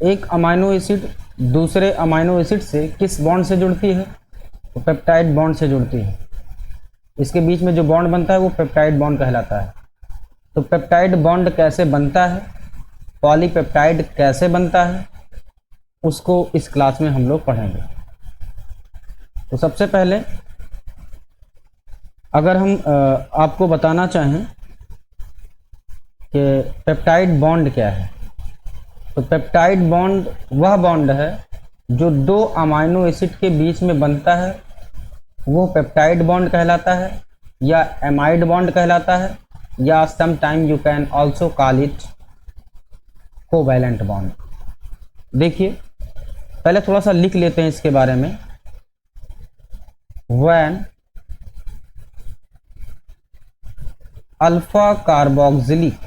एक amino acid दूसरे amino acid से किस बॉन्ड से जुड़ती है? तो पेप्टाइड बॉन्ड से जुड़ती है। इसके बीच में जो बॉन्ड बनता है वो पेप्टाइड बॉन्ड कहलाता है। तो पेप्टाइड बॉन्ड कैसे बनता है, पॉलीपेप्टाइड कैसे बनता है, उसको इस क्लास में हम लोग पढ़ेंगे। तो सबसे पहले अगर हम आपको बताना चाहें कि पेप्टाइड बॉन्ड क्या है, तो पेप्टाइड बॉन्ड वह बॉन्ड है जो दो अमाइनो एसिड के बीच में बनता है, वो पेप्टाइड बॉन्ड कहलाता है या एमाइड बॉन्ड कहलाता है, या some time you can also call it covalent bond. देखिए पहले थोड़ा सा लिख लेते हैं इसके बारे में। When alpha carboxylic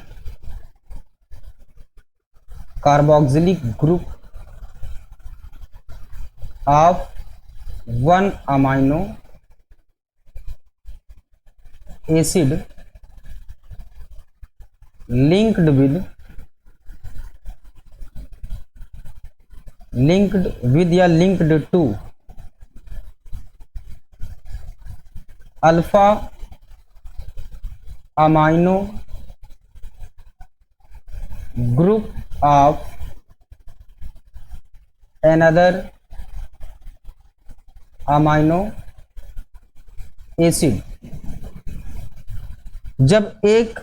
group of one amino acid linked with या linked to alpha amino group of another amino acid. जब एक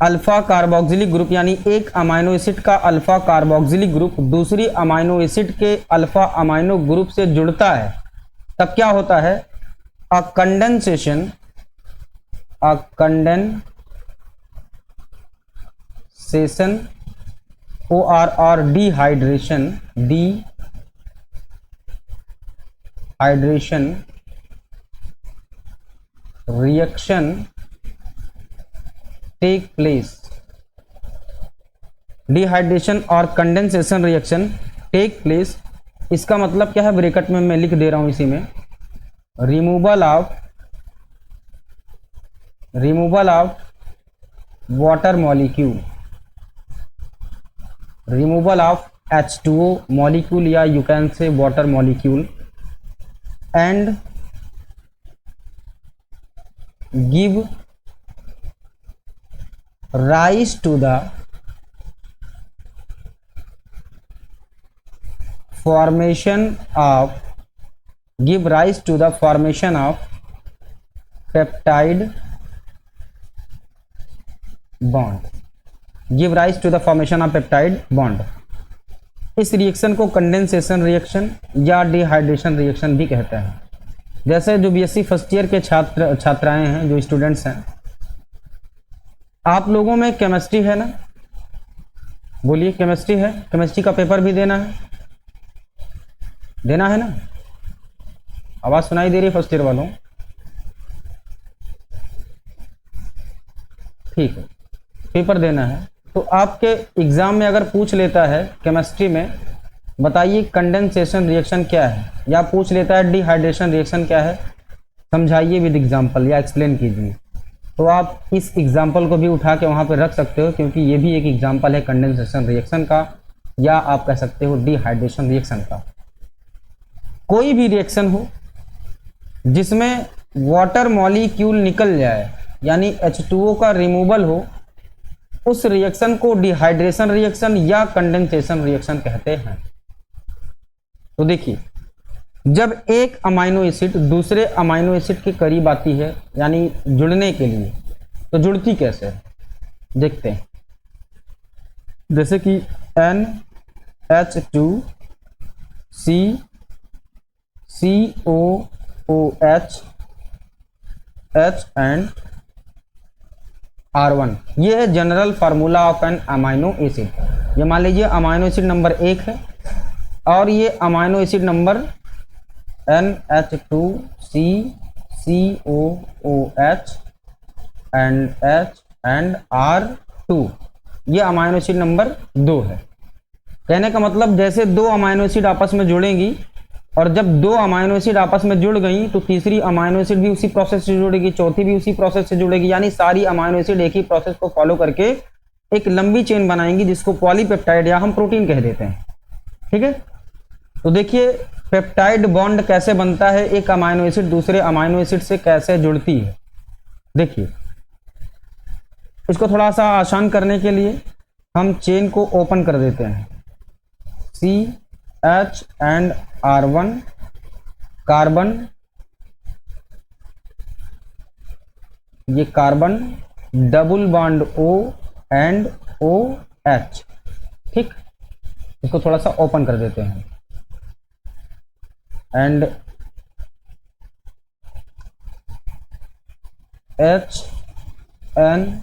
अल्फा कार्बोक्सिलिक ग्रुप यानी एक अमाइनो एसिड का अल्फा कार्बोक्सिलिक ग्रुप दूसरी अमाइनो एसिड के अल्फा अमाइनो ग्रुप से जुड़ता है, तब क्या होता है? अ कंडेंसेशन और dehydration reaction take place. Dehydration और कंडेंसेशन रिएक्शन टेक प्लेस, इसका मतलब क्या है? ब्रैकेट में मैं लिख दे रहा हूं इसी में, removal of water molecule, removal of H2O molecule या you can say water molecule, and give rise to the formation of peptide bond। इस रिएक्शन को कंडेंसेशन रिएक्शन या डिहाइड्रेशन रिएक्शन भी कहते हैं। जैसे जो बीएससी फर्स्ट ईयर के छात्राएं हैं, जो स्टूडेंट्स हैं, आप लोगों में केमिस्ट्री है ना? बोलिए, केमिस्ट्री है? केमिस्ट्री का पेपर भी देना है ना? आवाज सुनाई दे रही है फर्स्ट ईयर वालों? ठीक है, पेपर देना है। तो आपके एग्जाम में अगर पूछ लेता है केमिस्ट्री में, बताइए कंडेंसेशन रिएक्शन क्या है, या पूछ लेता है डिहाइड्रेशन रिएक्शन क्या है, समझाइए विद एग्जाम्पल या एक्सप्लेन कीजिए, तो आप इस एग्जाम्पल को भी उठा के वहाँ पे रख सकते हो, क्योंकि ये भी एक एग्जाम्पल है कंडेंसेशन रिएक्शन का, या आप कह सकते हो डिहाइड्रेशन रिएक्शन का। कोई भी रिएक्शन हो जिसमें वाटर मॉलिक्यूल निकल जाए, यानी H2O का रिमूवल हो, उस रिएक्शन को डिहाइड्रेशन रिएक्शन या कंडेंसेशन रिएक्शन कहते हैं। तो देखिए, जब एक अमाइनो एसिड दूसरे अमाइनो एसिड के करीब आती है, यानी जुड़ने के लिए, तो जुड़ती कैसे है देखते हैं। जैसे कि NH2CCOOH H एंड R1, ये है general formula of an amino acid. ये मान लीजिए अमाइनो एसिड नंबर 1 है और ये amino acid number NH2CCOOH and H and R2, ये अमाइनो एसिड नंबर 2 है। कहने का मतलब जैसे दो अमाइनो एसिड आपस में जुड़ेंगी, और जब दो अमाइनो एसिड आपस में जुड़ गई तो तीसरी अमाइनो एसिड भी उसी प्रोसेस से जुड़ेगी, चौथी भी उसी प्रोसेस से जुड़ेगी, यानी सारी अमाइनो एसिड एक ही प्रोसेस को फॉलो करके एक लंबी चेन बनाएंगी, जिसको पॉलीपेप्टाइड या हम प्रोटीन कह देते हैं। ठीक है। तो देखिए पेप्टाइड बॉन्ड कैसे बनता है, एक अमाइनो एसिड दूसरे अमाइनो एसिड से कैसे जुड़ती है। देखिए इसको थोड़ा सा आसान करने के लिए हम चेन को ओपन कर देते हैं। CH एंड R1 कार्बन, ये carbon double bond O and OH। ठीक, इसको थोड़ा सा ओपन कर देते हैं and HNH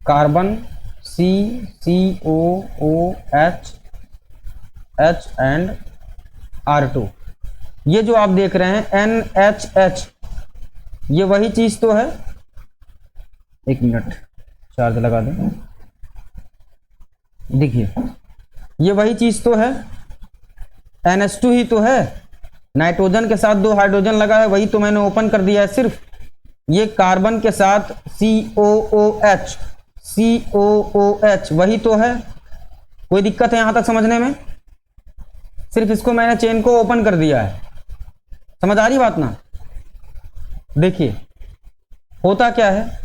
carbon CCOOH H and R2। ये जो आप देख रहे हैं NHH, ये वही चीज तो है। एक मिनट चार्ज लगा दें। देखिए ये वही चीज तो है, NH2 ही तो है, नाइट्रोजन के साथ 2 हाइड्रोजन लगा है, वही तो मैंने ओपन कर दिया है। सिर्फ ये कार्बन के साथ COOH वही तो है। कोई दिक्कत है यहां तक समझने में? सिर्फ इसको मैंने चेन को ओपन कर दिया है। समझ आ रही बात ना? देखिए होता क्या है,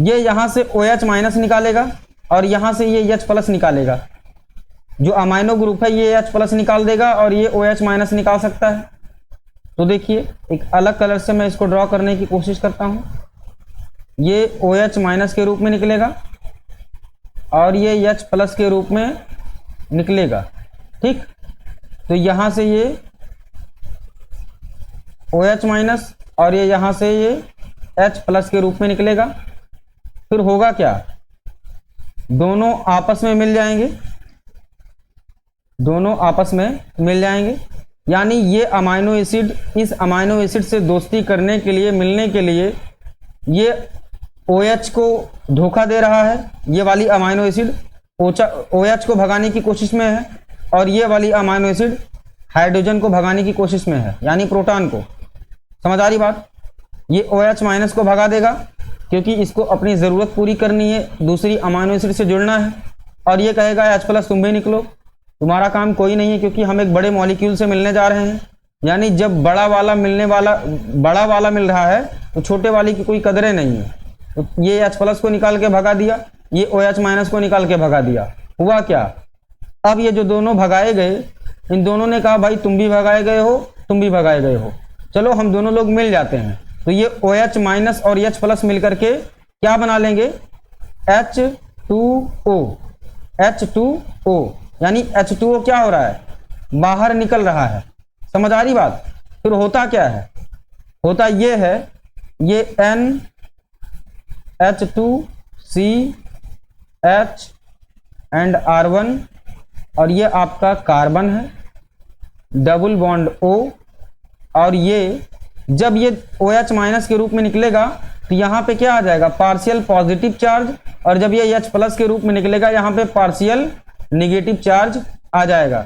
ये यहां से OH माइनस निकालेगा और यहां से ये H प्लस निकालेगा। जो अमाइनो ग्रुप है ये H प्लस निकाल देगा और ये OH माइनस निकाल सकता है। तो देखिए एक अलग कलर से मैं इसको ड्रॉ करने की कोशिश करता हूं। ये OH माइनस के रूप में निकलेगा और ये H प्लस के रूप में निकलेगा। ठीक, तो यहां से ये OH माइनस और ये यहां से ये H प्लस के रूप में निकलेगा। फिर होगा क्या, दोनों आपस में मिल जाएंगे, दोनों आपस में मिल जाएंगे। यानी ये अमाइनो एसिड इस अमाइनो एसिड से दोस्ती करने के लिए, मिलने के लिए ये OH को धोखा दे रहा है। ये वाली अमाइनो एसिड OH को भगाने की कोशिश में है और ये वाली अमाइनो एसिड हाइड्रोजन को भगाने की कोशिश में है, यानी प्रोटॉन को। समझ आ रही बात? ये OH माइनस को भगा देगा क्योंकि इसको अपनी ज़रूरत पूरी करनी है, दूसरी अमाइनो एसिड से जुड़ना है। और ये कहेगा H प्लस तुम भी निकलो, तुम्हारा काम कोई नहीं है क्योंकि हम एक बड़े मॉलिक्यूल से मिलने जा रहे हैं। यानी जब बड़ा वाला मिल रहा है तो छोटे वाले की कोई कदरें नहीं है। तो ये H प्लस को निकाल के भगा दिया, ये OH माइनस को निकाल के भगा दिया। हुआ क्या, अब ये जो दोनों भगाए गए, इन दोनों ने कहा भाई तुम भी भगाए गए हो, तुम भी भगाए गए हो, चलो हम दोनों लोग मिल जाते हैं। तो ये OH माइनस और H प्लस मिलकर के क्या बना लेंगे, H2O। यानी H2O क्या हो रहा है, बाहर निकल रहा है। समझ आ रही बात? फिर होता क्या है, होता ये है, ये NH2CH एंड R1 और ये आपका कार्बन है, डबल बॉन्ड O। और ये जब ये OH माइनस के रूप में निकलेगा तो यहाँ पे क्या आ जाएगा, पार्शियल पॉजिटिव चार्ज। और जब ये H प्लस के रूप में निकलेगा यहाँ पे पार्शियल निगेटिव चार्ज आ जाएगा।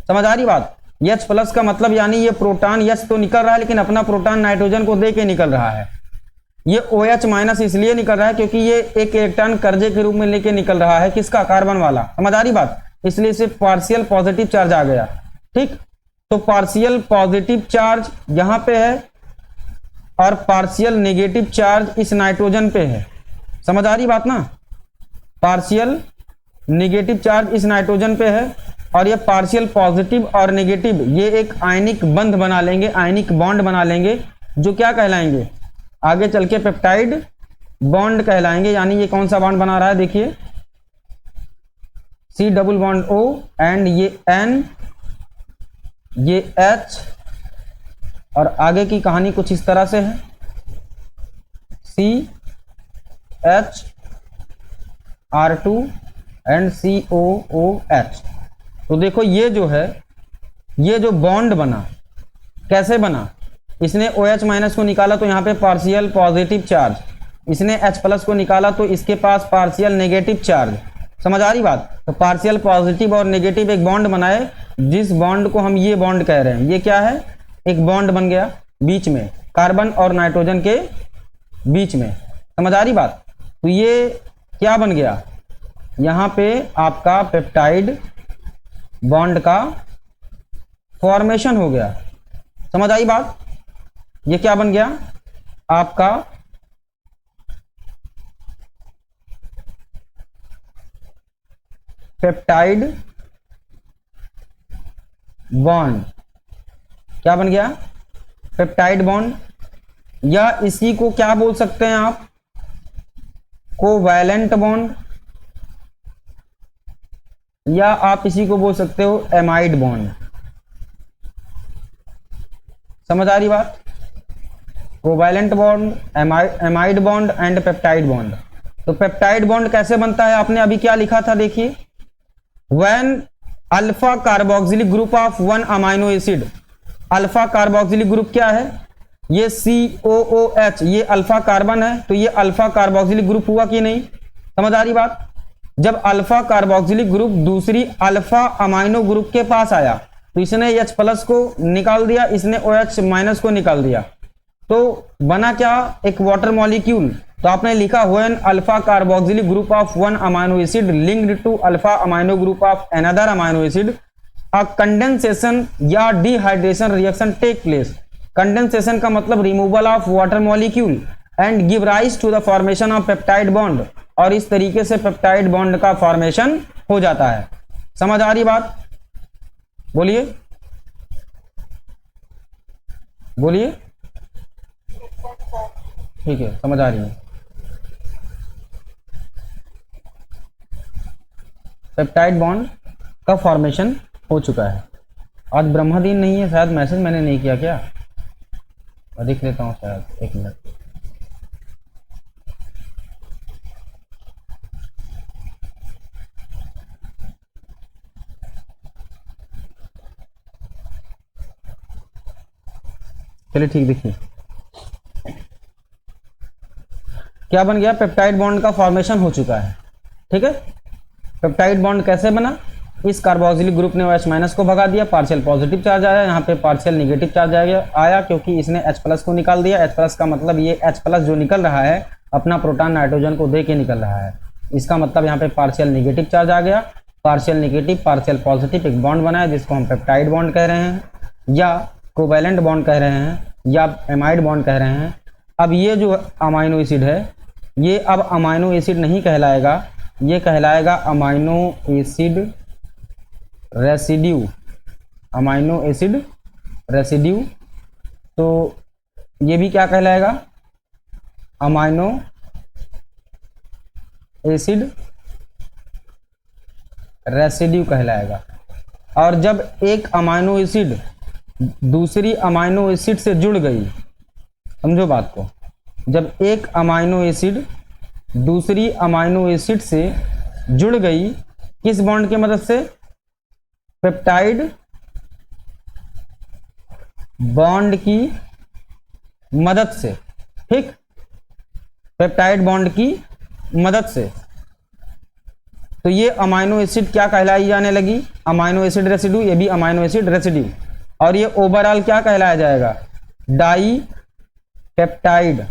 समझ आ रही बात? H प्लस का मतलब यानी ये प्रोटॉन H तो निकल रहा है लेकिन अपना प्रोटॉन नाइट्रोजन को दे के निकल रहा है। ये OH माइनस इसलिए निकल रहा है क्योंकि ये एक इलेक्ट्रॉन कर्जे के रूप में लेके निकल रहा है, किसका, कार्बन वाला। समझ आ रही बात? इसलिए इसे पार्शियल पॉजिटिव चार्ज आ गया। ठीक, तो पार्शियल पॉजिटिव चार्ज यहाँ पे है और पार्शियल नेगेटिव चार्ज इस नाइट्रोजन पे है। समझ आ रही बात ना? पार्शियल नेगेटिव चार्ज इस नाइट्रोजन पे है और ये पार्शियल पॉजिटिव और नेगेटिव ये एक आयनिक बंध बना लेंगे, आयनिक बॉन्ड बना लेंगे, जो क्या कहलाएंगे, आगे चल के पेप्टाइड बॉन्ड कहलाएंगे। यानी ये कौन सा बॉन्ड बना रहा है, देखिए C double bond O and ये N, ये H और आगे की कहानी कुछ इस तरह से है, CH R2 एंड COOH। तो देखो ये जो है, ये जो बॉन्ड बना, कैसे बना, इसने OH माइनस को निकाला तो यहाँ पे पार्शियल पॉजिटिव चार्ज, इसने H प्लस को निकाला तो इसके पास पार्शियल नेगेटिव चार्ज। समझ आ रही बात? तो पार्शियल पॉजिटिव और नेगेटिव एक बॉन्ड बनाए, जिस बॉन्ड को हम ये बॉन्ड कह रहे हैं। ये क्या है, एक बॉन्ड बन गया बीच में, कार्बन और नाइट्रोजन के बीच में। समझ आ रही बात? तो ये क्या बन गया, यहाँ पे आपका पेप्टाइड बॉन्ड का फॉर्मेशन हो गया। समझ आई बात? ये क्या बन गया आपका पेप्टाइड बॉन्ड। क्या बन गया? पेप्टाइड बॉन्ड, या इसी को क्या बोल सकते हैं आप? कोवैलेंट बॉन्ड, या आप इसी को बोल सकते हो एमाइड बॉन्ड। समझ आ रही बात? Covalent bond, amide bond and peptide bond. तो पेप्टाइड बॉन्ड कैसे बनता है? आपने अभी क्या लिखा था, देखिए, when alpha carboxylic group of one amino acid. Alpha carboxylic group क्या है? ये COOH, ये अल्फा कार्बन है, तो ये अल्फा कार्बोक्सिलिक ग्रुप हुआ कि नहीं? समझ आ रही बात? जब अल्फा कार्बोक्सिलिक ग्रुप दूसरी अल्फा अमाइनो ग्रुप के पास आया तो इसने H+ को निकाल दिया, इसने OH- को निकाल दिया, तो बना क्या? एक वाटर मॉलिक्यूल। तो आपने लिखा when alpha carboxylic group of one amino acid linked to alpha amino group of another amino acid, a condensation या dehydration reaction take place. Condensation का मतलब removal of water molecule and give rise to the formation of peptide bond, और इस तरीके से peptide bond का formation हो जाता है। समझ आ रही बात? बोलिए बोलिए। ठीक है, समझ आ रही है। पेप्टाइड बॉन्ड का फॉर्मेशन हो चुका है। आज ब्रह्मा दिन नहीं है, शायद मैसेज मैंने नहीं किया क्या? मैं देख लेता हूँ, शायद 1 मिनट। चलिए ठीक, देखिए क्या बन गया? पेप्टाइड बॉन्ड का फॉर्मेशन हो चुका है। ठीक है, पेप्टाइड बॉन्ड कैसे बना? इस कार्बोक्सिलिक ग्रुप ने OH- को भगा दिया, पार्शियल पॉजिटिव चार्ज आया, यहाँ पे पार्शियल नेगेटिव चार्ज आया क्योंकि इसने H+ को निकाल दिया। H+ का मतलब ये H+ जो निकल रहा है अपना प्रोटॉन नाइट्रोजन को दे के निकल रहा है, इसका मतलब यहाँ पे पार्शियल नेगेटिव चार्ज आ गया। पार्शियल नेगेटिव पार्शियल पॉजिटिव एक बॉन्ड बना है जिसको हम पेप्टाइड बॉन्ड कह रहे हैं, या कोवैलेंट बॉन्ड कह रहे हैं, या एमाइड बॉन्ड कह रहे हैं। अब ये जो अमाइनो एसिड है, ये अब अमाइनो एसिड नहीं कहलाएगा, ये कहलाएगा amino acid residue. Amino acid residue, तो ये भी क्या कहलाएगा? अमाइनो एसिड रेसिड्यू कहलाएगा। और जब एक अमाइनो एसिड दूसरी अमाइनो एसिड से जुड़ गई, समझो बात को, जब एक अमाइनो एसिड दूसरी अमाइनो एसिड से जुड़ गई, किस बॉन्ड की मदद से? पेप्टाइड बॉन्ड की मदद से। ठीक, पेप्टाइड बॉन्ड की मदद से, तो ये अमाइनो एसिड क्या कहलाई जाने लगी? Amino acid residue. ये भी अमाइनो एसिड रेसिड्यू, और ये ओवरऑल क्या कहलाया जाएगा? Dipeptide.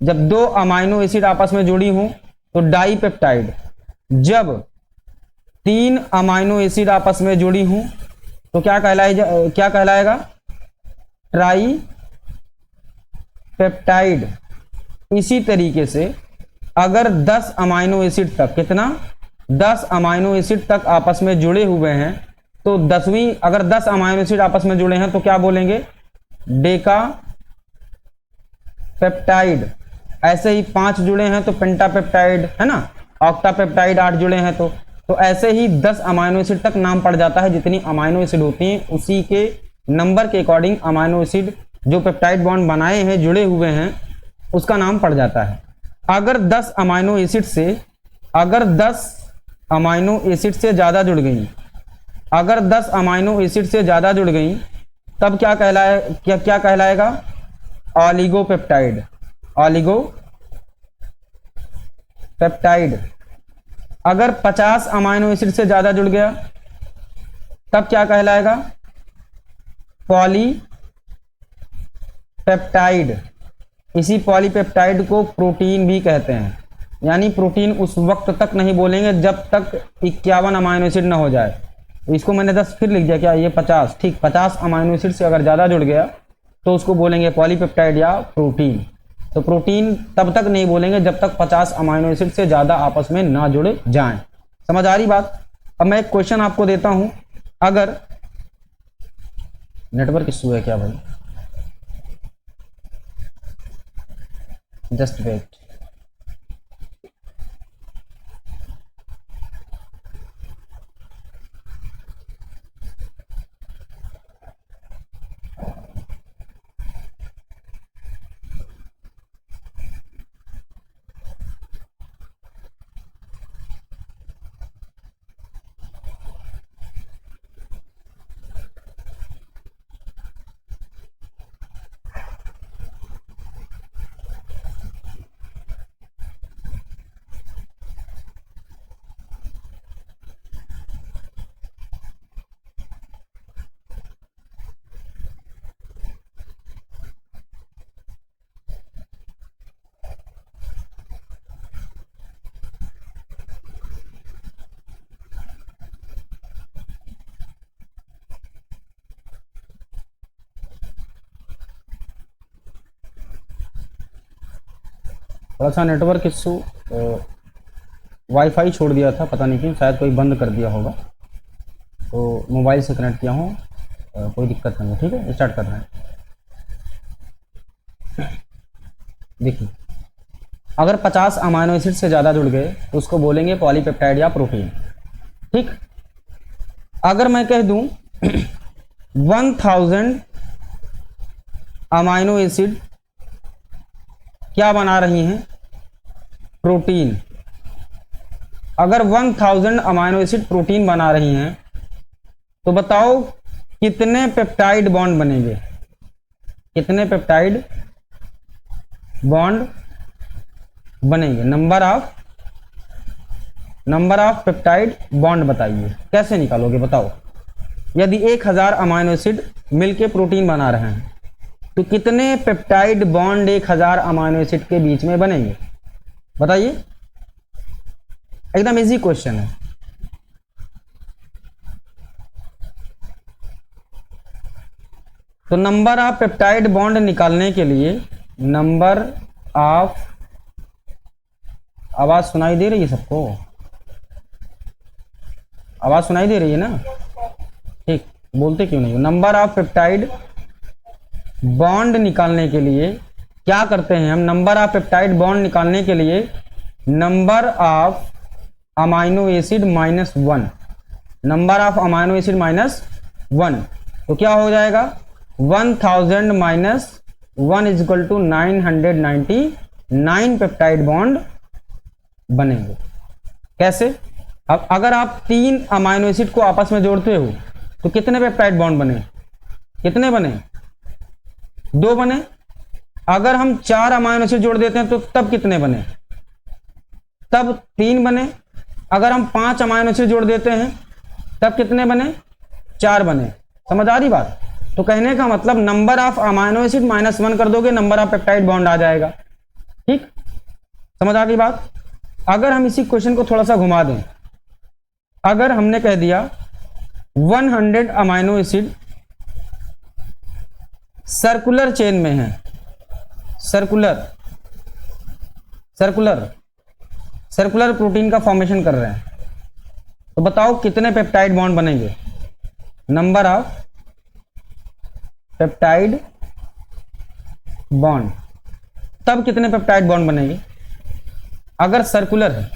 जब दो अमाइनो एसिड आपस में जुड़ी हूं तो डाई पेप्टाइड। जब 3 अमाइनो एसिड आपस में जुड़ी हूं तो क्या कहलाएगा? Try peptide. इसी तरीके से अगर 10 अमाइनो एसिड तक, कितना? 10 अमाइनो एसिड तक आपस में जुड़े हुए हैं, तो 10वीं, अगर 10 अमाइनो एसिड आपस में जुड़े हैं तो क्या बोलेंगे? डेका पेप्टाइड। ऐसे ही 5 जुड़े हैं तो पेंटापेप्टाइड, है ना? ऑक्टापेप्टाइड 8 जुड़े हैं तो ऐसे ही 10 अमाइनो एसिड तक नाम पड़ जाता है। जितनी अमाइनो एसिड होती हैं उसी के नंबर के अकॉर्डिंग अमाइनो एसिड जो पेप्टाइड बॉन्ड बनाए हैं, जुड़े हुए हैं, उसका नाम पड़ जाता है। अगर 10 अमाइनो एसिड से ज़्यादा जुड़ गई, अगर 10 अमाइनो एसिड से ज़्यादा जुड़ गई, तब क्या कहलाएगा? ऑलिगोपेप्टाइड। ऑलिगोपेप्टाइड। अगर 50 अमाइनो एसिड से ज़्यादा जुड़ गया तब क्या कहलाएगा? पॉलीपेप्टाइड। इसी पॉलीपेप्टाइड को प्रोटीन भी कहते हैं। यानी प्रोटीन उस वक्त तक नहीं बोलेंगे जब तक 51 अमाइनो एसिड ना हो जाए। तो इसको मैंने 10 फिर लिख दिया, क्या ये 50, ठीक, 50 अमाइनो एसिड से अगर ज़्यादा जुड़ गया तो उसको बोलेंगे पॉलीपेप्टाइड या प्रोटीन। तो प्रोटीन तब तक नहीं बोलेंगे जब तक 50 अमाइनो एसिड से ज़्यादा आपस में ना जुड़ जाएं। समझ आ रही बात? अब मैं एक क्वेश्चन आपको देता हूं, अगर नेटवर्क इशू है क्या भाई? Just wait. थोड़ा सा नेटवर्क इशू, वाईफाई छोड़ दिया था, पता नहीं क्यों, शायद कोई बंद कर दिया होगा, तो मोबाइल से कनेक्ट किया हूँ, कोई दिक्कत नहीं है। ठीक है, स्टार्ट कर रहे हैं। देखिए, अगर 50 अमाइनो एसिड से ज़्यादा जुड़ गए तो उसको बोलेंगे पॉलीपेप्टाइड या प्रोटीन। ठीक, अगर मैं कह दूं 1000 अमाइनो एसिड क्या बना रही हैं? प्रोटीन। अगर 1000 अमाइनो एसिड प्रोटीन बना रही हैं तो बताओ कितने पेप्टाइड बॉन्ड बनेंगे? कितने पेप्टाइड बॉन्ड बनेंगे? नंबर ऑफ पेप्टाइड बॉन्ड बताइए। कैसे निकालोगे बताओ? यदि 1000 अमाइनो एसिड मिलके प्रोटीन बना रहे हैं तो कितने पेप्टाइड बॉन्ड 1000 अमाइनो एसिड के बीच में बनेंगे? बताइए, एकदम इजी क्वेश्चन है। तो नंबर ऑफ पेप्टाइड बॉन्ड निकालने के लिए नंबर ऑफ, आवाज सुनाई दे रही है सबको? आवाज सुनाई दे रही है ना? ठीक, बोलते क्यों नहीं? नंबर ऑफ पेप्टाइड बॉन्ड निकालने के लिए क्या करते हैं हम? नंबर ऑफ पेप्टाइड बॉन्ड निकालने के लिए number of amino acid -1, number of amino acid -1, तो क्या हो जाएगा? 1000 - 1 = 999 पेप्टाइड बॉन्ड बनेंगे। कैसे? अब अगर आप 3 अमाइनो एसिड को आपस में जोड़ते हो तो कितने पेप्टाइड बॉन्ड बने? कितने बने? 2 बने। अगर हम 4 अमाइनो एसिड जोड़ देते हैं तो तब कितने बने? तब 3 बने। अगर हम 5 अमाइनो एसिड जोड़ देते हैं तब कितने बने? 4 बने। समझ आ रही बात? तो कहने का मतलब नंबर ऑफ अमाइनो एसिड -1 कर दोगे, नंबर ऑफ पेप्टाइड बॉन्ड आ जाएगा। ठीक, समझ आ गई बात? अगर हम इसी क्वेश्चन को थोड़ा सा घुमा दें, अगर हमने कह दिया 100 अमाइनो एसिड सर्कुलर चेन में है, सर्कुलर प्रोटीन का फॉर्मेशन कर रहे हैं, तो बताओ कितने पेप्टाइड बॉन्ड बनेंगे? नंबर ऑफ पेप्टाइड बॉन्ड, तब कितने पेप्टाइड बॉन्ड बनेंगे? अगर सर्कुलर है,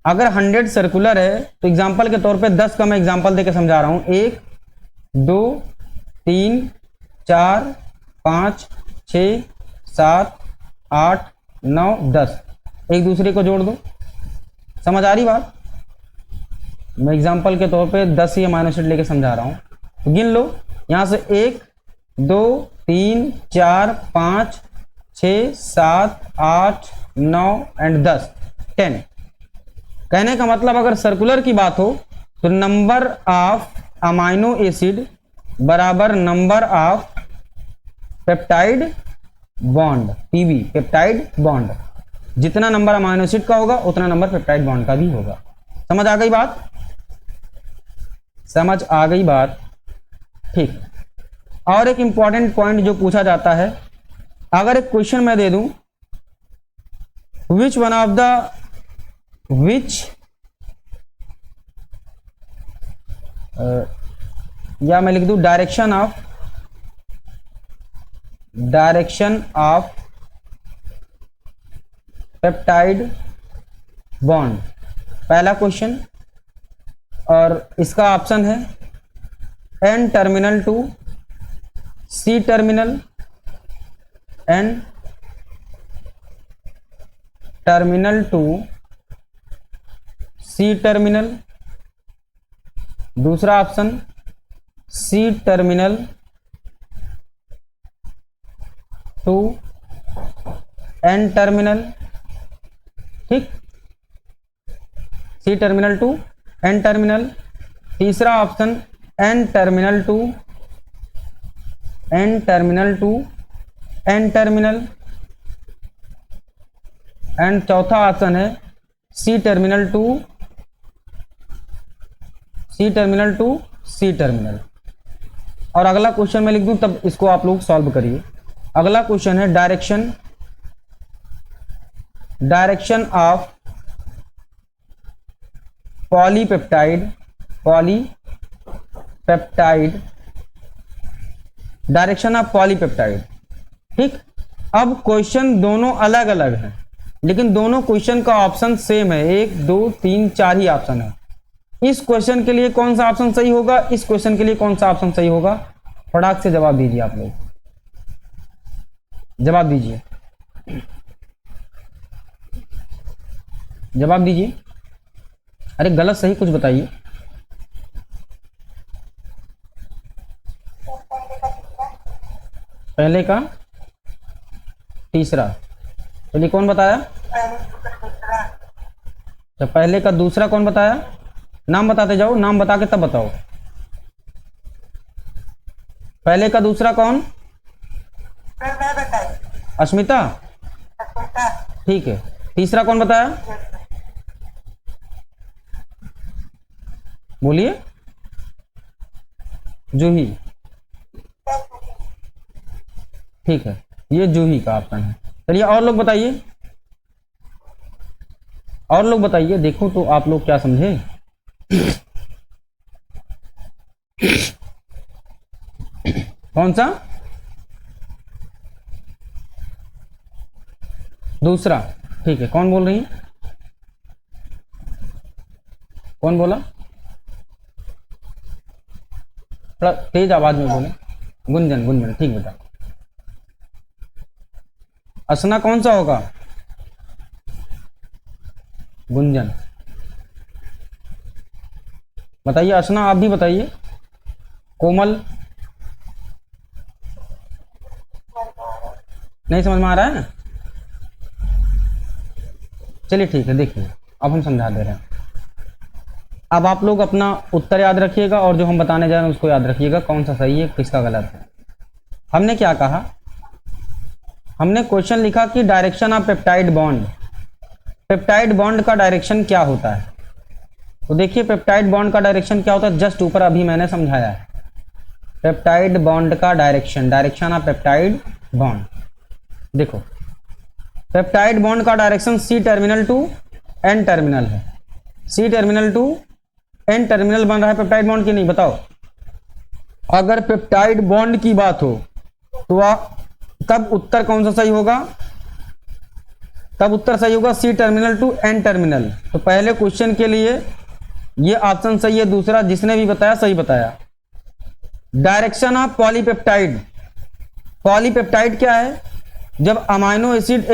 अगर 100 सर्कुलर है तो एग्जांपल के तौर पे 10 का मैं एग्जांपल देके समझा रहा हूं। 1 2 3 4 5 6 7 8 9 10, एक दूसरे को जोड़ दो। समझ आ रही बात? मैं एग्जांपल के तौर पे 10 ही अमाइनो एसिड लेके समझा रहा हूं, तो गिन लो यहां से 1 2 3 4 5 6 7 8 9 एंड 10 10। कहने का मतलब अगर सर्कुलर की बात हो तो नंबर ऑफ अमाइनो एसिड बराबर number of peptide bond, PB, peptide bond. जितना नंबर अमाइनो एसिड का होगा उतना नंबर पेप्टाइड बॉन्ड का भी होगा। समझ आ गई बात? समझ आ गई बात? ठीक। और एक इंपॉर्टेंट पॉइंट जो पूछा जाता है, अगर एक क्वेश्चन मैं दे दूं, या मैं लिख दूं डायरेक्शन ऑफ पेप्टाइड बॉन्ड, पहला क्वेश्चन, और इसका ऑप्शन है N terminal to C terminal, N terminal to C terminal, दूसरा option C terminal to N terminal, ठीक, C terminal to N terminal, तीसरा option N terminal to N terminal, and चौथा option है C terminal to C terminal. और अगला question मैं लिख दूं, तब इसको आप लोग सॉल्व करिए। अगला क्वेश्चन है direction of polypeptide, direction of polypeptide, ठीक। अब क्वेश्चन दोनों अलग अलग हैं, लेकिन दोनों क्वेश्चन का ऑप्शन सेम है, 1 2 3 4 ही ऑप्शन है। इस क्वेश्चन के लिए कौन सा ऑप्शन सही होगा, इस क्वेश्चन के लिए कौन सा ऑप्शन सही होगा, फटाक से जवाब दीजिए। आप लोग जवाब दीजिए, जवाब दीजिए। अरे गलत सही कुछ बताइए। पहले का तीसरा, चलिए कौन बताया? तो पहले का दूसरा कौन बताया? नाम बताते जाओ, नाम बता के तब बताओ। पहले का दूसरा कौन? अस्मिता, ठीक है। तीसरा कौन बताया? बोलिए। जूही, ठीक है, ये जूही का ऑप्शन है। चलिए और लोग बताइए, और लोग बताइए, देखो तो आप लोग क्या समझे। कौन सा? दूसरा, ठीक है। कौन बोल रही है? कौन बोला? थोड़ा तेज आवाज में बोले। गुंजन, ठीक बेटा। असना कौन सा होगा? गुंजन बताइए। असना आप भी बताइए। कोमल, नहीं समझ में आ रहा है? चलिए ठीक है, देखिए अब हम समझा दे रहे हैं। अब आप लोग अपना उत्तर याद रखिएगा और जो हम बताने जा रहे हैं उसको याद रखिएगा, कौन सा सही है किसका गलत है। हमने क्या कहा? हमने क्वेश्चन लिखा कि डायरेक्शन ऑफ पेप्टाइड बॉन्ड का डायरेक्शन क्या होता है। तो देखिए पेप्टाइड बॉन्ड का डायरेक्शन क्या होता है, जस्ट ऊपर अभी मैंने समझाया है। पेप्टाइड बॉन्ड का डायरेक्शन ऑफ पेप्टाइड बॉन्ड, देखो पेप्टाइड बॉन्ड का direction C terminal to N terminal है। C terminal to N terminal बन रहा है पेप्टाइड बॉन्ड की, नहीं बताओ। अगर पेप्टाइड बॉन्ड की बात हो तो तब उत्तर कौन सा सही होगा? तब उत्तर सही होगा C terminal to N terminal. तो पहले क्वेश्चन के लिए ये ऑप्शन सही है, दूसरा जिसने भी बताया सही बताया। डायरेक्शन ऑफ पॉलीपेप्टाइड क्या है? जब अमाइनो एसिड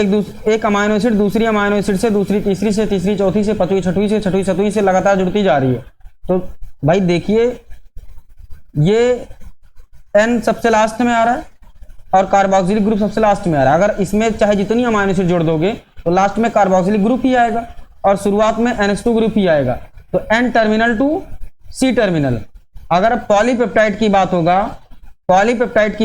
एक अमाइनो एसिड दूसरी अमाइनो एसिड से, दूसरी तीसरी से, तीसरी चौथी से, पांचवी छठवीं से, छठवीं सातवीं से लगातार जुड़ती जा रही है। तो भाई देखिए ये N सबसे लास्ट में आ रहा है और कार्बोक्सिलिक ग्रुप सबसे लास्ट में आ रहा है। अगर इसमें चाहे जितनी अमाइनो एसिड जोड़ दोगे तो लास्ट में कार्बोक्सिलिक ग्रुप ही आएगा और शुरुआत में NH2 ग्रुप ही आएगा। तो N terminal to C terminal. अगर पॉलीपेप्टाइड की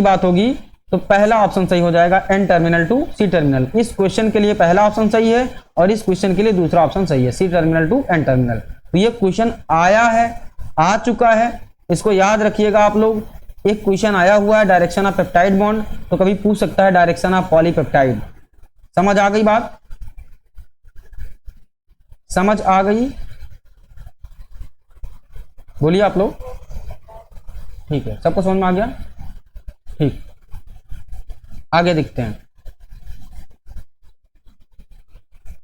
बात होगी तो पहला ऑप्शन सही हो जाएगा, N terminal to C terminal. इस क्वेश्चन के लिए पहला ऑप्शन सही है और इस क्वेश्चन के लिए दूसरा ऑप्शन सही है, C terminal to N terminal. तो ये क्वेश्चन आया है, आ चुका है, इसको याद रखिएगा आप लोग। एक क्वेश्चन आया हुआ है डायरेक्शन ऑफ पेप्टाइड बॉन्ड, तो कभी पूछ सकता है डायरेक्शन ऑफ पॉलीपेप्टाइड। समझ आ गई बात? समझ आ गई? बोलिए आप लोग। ठीक है, सबको समझ में आ गया? ठीक, आगे देखते हैं।